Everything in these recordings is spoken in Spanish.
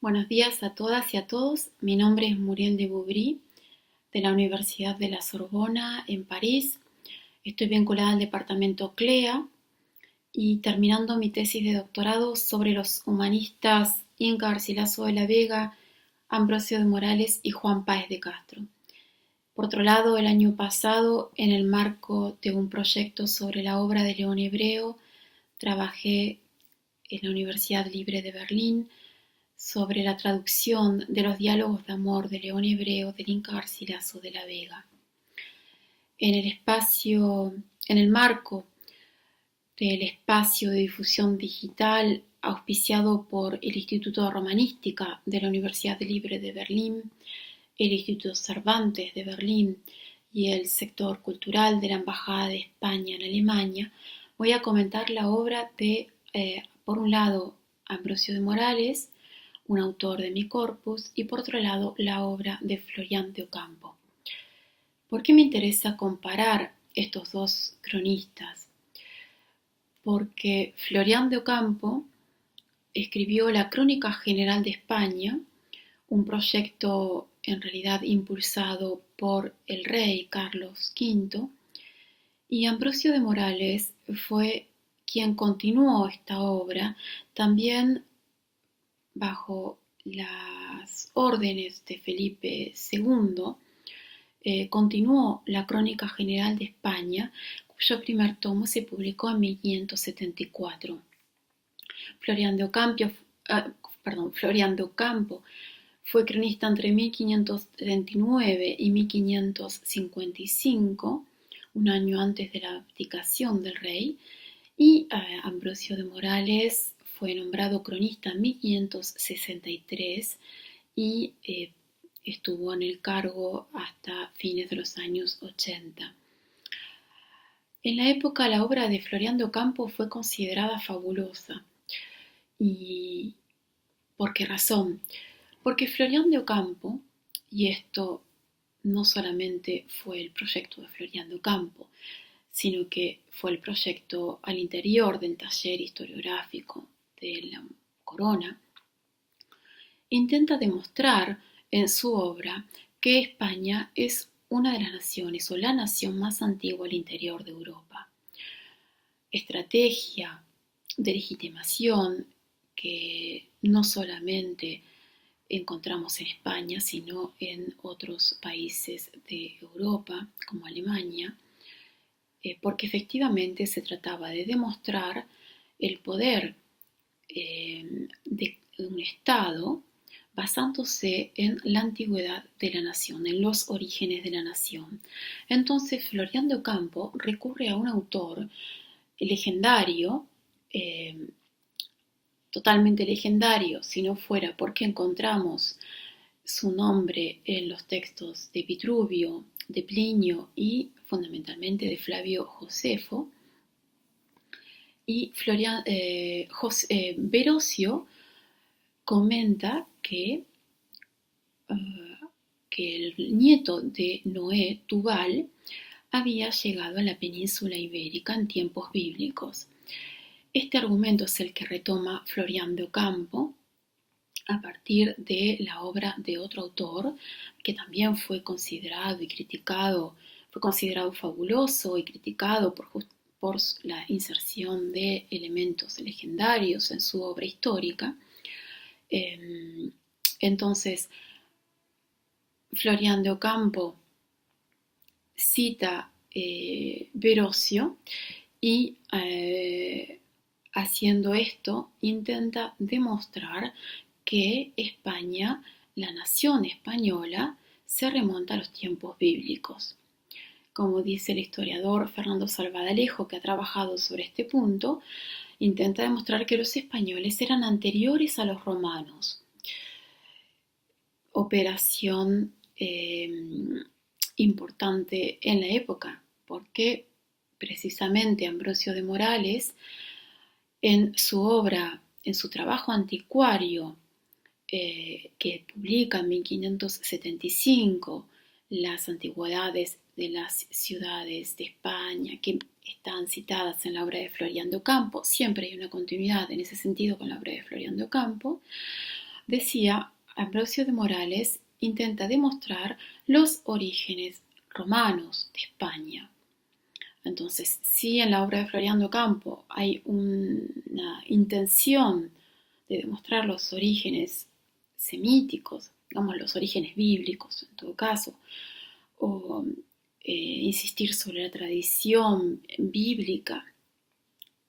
Buenos días a todas y a todos. Mi nombre es Muriel de Bouvry, de la Universidad de la Sorbona en París. Estoy vinculada al departamento CLEA y terminando mi tesis de doctorado sobre los humanistas Inca Garcilaso de la Vega, Ambrosio de Morales y Juan Páez de Castro. Por otro lado, el año pasado, en el marco de un proyecto sobre la obra de León Hebreo, trabajé en la Universidad Libre de Berlín sobre la traducción de los diálogos de amor de León Hebreo del Inca Garcilaso de la Vega. En el marco del espacio de difusión digital auspiciado por el Instituto de Romanística de la Universidad Libre de Berlín, el Instituto Cervantes de Berlín y el sector cultural de la Embajada de España en Alemania, voy a comentar la obra de, por un lado, Ambrosio de Morales, un autor de mi corpus, y por otro lado, la obra de Florian de Ocampo. ¿Por qué me interesa comparar estos dos cronistas? Porque Florian de Ocampo escribió la Crónica General de España, un proyecto en realidad impulsado por el rey Carlos V, y Ambrosio de Morales fue quien continuó esta obra, también bajo las órdenes de Felipe II, continuó la Crónica General de España, cuyo primer tomo se publicó en 1574. Florian de Ocampo fue cronista entre 1539 y 1555, un año antes de la abdicación del rey, y Ambrosio de Morales fue nombrado cronista en 1563 y estuvo en el cargo hasta fines de los años 80. En la época, la obra de Florian de Ocampo fue considerada fabulosa. ¿Y por qué razón? Porque Florian de Ocampo, y esto no solamente fue el proyecto de Florian de Ocampo, sino que fue el proyecto al interior del taller historiográfico de la Corona, intenta demostrar en su obra que España es una de las naciones o la nación más antigua al interior de Europa. Estrategia de legitimación que no solamente encontramos en España, sino en otros países de Europa, como Alemania, porque efectivamente se trataba de demostrar el poder de un Estado basándose en la antigüedad de la nación, en los orígenes de la nación. Entonces Florian de Ocampo recurre a un autor legendario, totalmente legendario, si no fuera porque encontramos su nombre en los textos de Vitruvio, de Plinio y fundamentalmente de Flavio Josefo. Y Verosio comenta que el nieto de Noé, Tubal, había llegado a la península ibérica en tiempos bíblicos. Este argumento es el que retoma Florian de Ocampo a partir de la obra de otro autor que también fue considerado y criticado, fue considerado fabuloso y criticado por la inserción de elementos legendarios en su obra histórica. Entonces, Florian de Ocampo cita Verosio y haciendo esto intenta demostrar que España, la nación española, se remonta a los tiempos bíblicos. Como dice el historiador Fernando Salvadalejo, que ha trabajado sobre este punto, intenta demostrar que los españoles eran anteriores a los romanos. Operación importante en la época, porque precisamente Ambrosio de Morales, en su obra, en su trabajo anticuario, que publica en 1575, las antigüedades de las ciudades de España, que están citadas en la obra de Florian de Ocampo, siempre hay una continuidad en ese sentido con la obra de Florian de Ocampo, decía Ambrosio de Morales, intenta demostrar los orígenes romanos de España. Entonces, si en la obra de Floriano Campo hay una intención de demostrar los orígenes semíticos, digamos los orígenes bíblicos en todo caso, o insistir sobre la tradición bíblica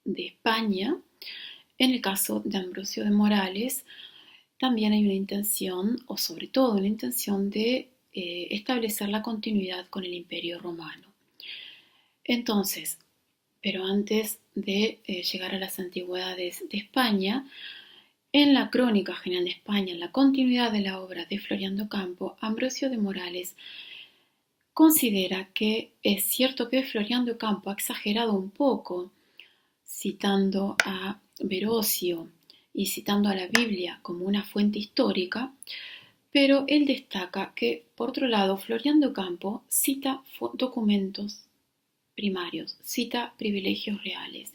de España, en el caso de Ambrosio de Morales también hay una intención, o sobre todo una intención de establecer la continuidad con el Imperio Romano. Entonces, pero antes de llegar a las antigüedades de España, en la Crónica General de España, en la continuidad de la obra de Floriano Campo, Ambrosio de Morales considera que es cierto que Floriano Campo ha exagerado un poco, citando a Verosio y citando a la Biblia como una fuente histórica, pero él destaca que, por otro lado, Floriano Campo cita documentos primarios, cita privilegios reales.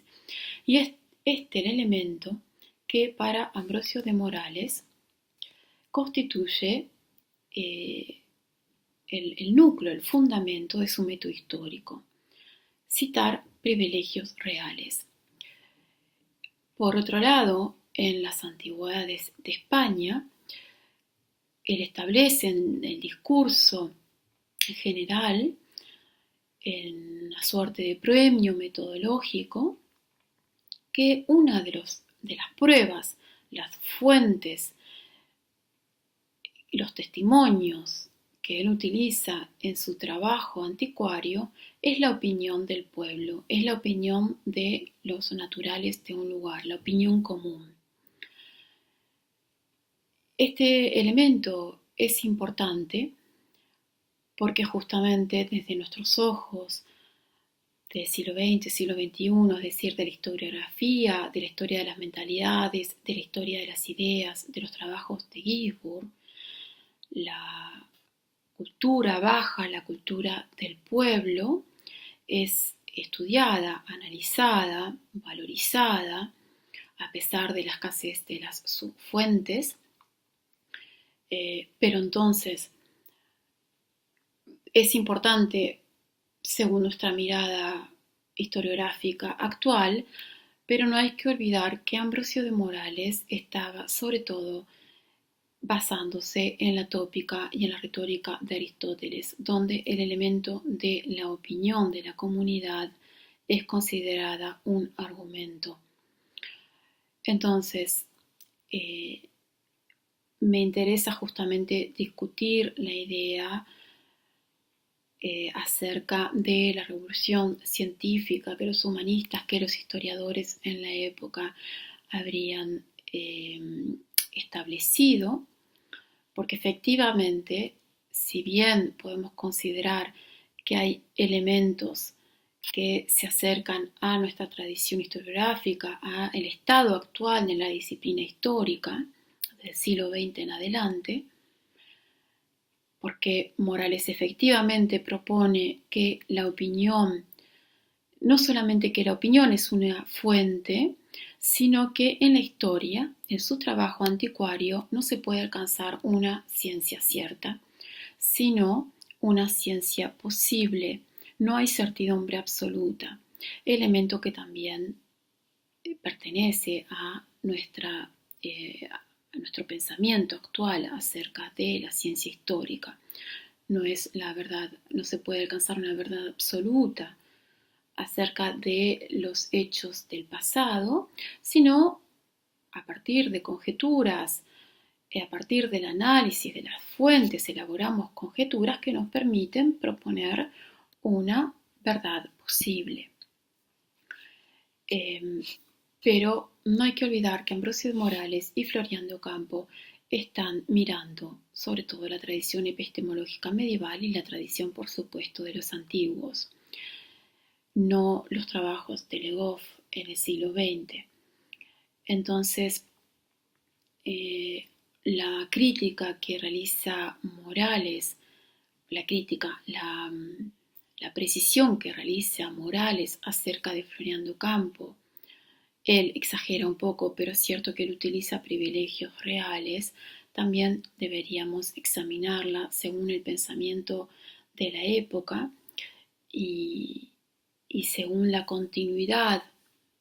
Y es este el elemento que para Ambrosio de Morales constituye el núcleo, el fundamento de su método histórico, citar privilegios reales. Por otro lado, en las antigüedades de España, él establece en el discurso general, en una suerte de premio metodológico, que una de las pruebas, las fuentes, los testimonios que él utiliza en su trabajo anticuario es la opinión del pueblo, es la opinión de los naturales de un lugar, la opinión común. Este elemento es importante porque justamente desde nuestros ojos del siglo XX, siglo XXI, es decir, de la historiografía, de la historia de las mentalidades, de la historia de las ideas, de los trabajos de Gisborne, la cultura baja, la cultura del pueblo, es estudiada, analizada, valorizada, a pesar de la escasez de las fuentes, pero entonces es importante, según nuestra mirada historiográfica actual, pero no hay que olvidar que Ambrosio de Morales estaba sobre todo basándose en la tópica y en la retórica de Aristóteles, donde el elemento de la opinión de la comunidad es considerada un argumento. Entonces, me interesa justamente discutir la idea acerca de la revolución científica que los humanistas, que los historiadores en la época habrían establecido, porque efectivamente, si bien podemos considerar que hay elementos que se acercan a nuestra tradición historiográfica, a el estado actual de la disciplina histórica del siglo XX en adelante, porque Morales efectivamente propone que la opinión, no solamente que la opinión es una fuente, sino que en la historia, en su trabajo anticuario, no se puede alcanzar una ciencia cierta, sino una ciencia posible. No hay certidumbre absoluta, elemento que también pertenece a nuestro pensamiento actual acerca de la ciencia histórica. No es la verdad, no se puede alcanzar una verdad absoluta acerca de los hechos del pasado, sino a partir de conjeturas, a partir del análisis de las fuentes, elaboramos conjeturas que nos permiten proponer una verdad posible. Pero no hay que olvidar que Ambrosio de Morales y Floriano Campo están mirando sobre todo la tradición epistemológica medieval y la tradición, por supuesto, de los antiguos, no los trabajos de Le Goff en el siglo XX. Entonces, la crítica que realiza Morales, la precisión que realiza Morales acerca de Floriano Campo él exagera un poco, pero es cierto que él utiliza privilegios reales, también deberíamos examinarla según el pensamiento de la época y, y según la continuidad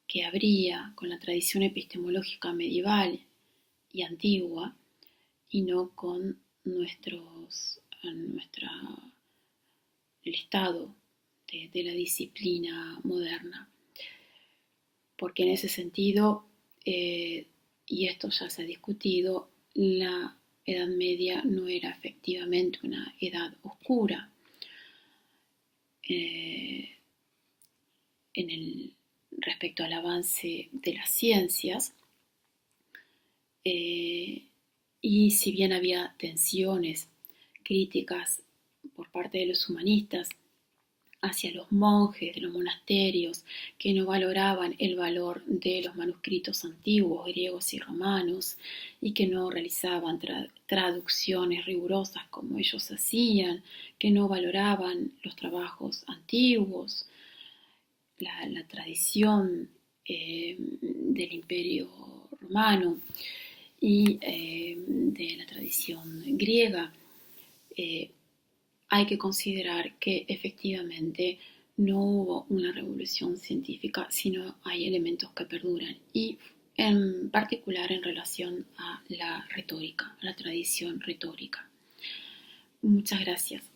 que habría con la tradición epistemológica medieval y antigua y no con el estado de la disciplina moderna. Porque en ese sentido, y esto ya se ha discutido, la Edad Media no era efectivamente una edad oscura. En el, respecto al avance de las ciencias, y si bien había tensiones críticas por parte de los humanistas hacia los monjes de los monasterios que no valoraban el valor de los manuscritos antiguos, griegos y romanos, y que no realizaban traducciones rigurosas como ellos hacían, que no valoraban los trabajos antiguos, la tradición del Imperio Romano y de la tradición griega. Hay que considerar que efectivamente no hubo una revolución científica, sino hay elementos que perduran y en particular en relación a la retórica, a la tradición retórica. Muchas gracias.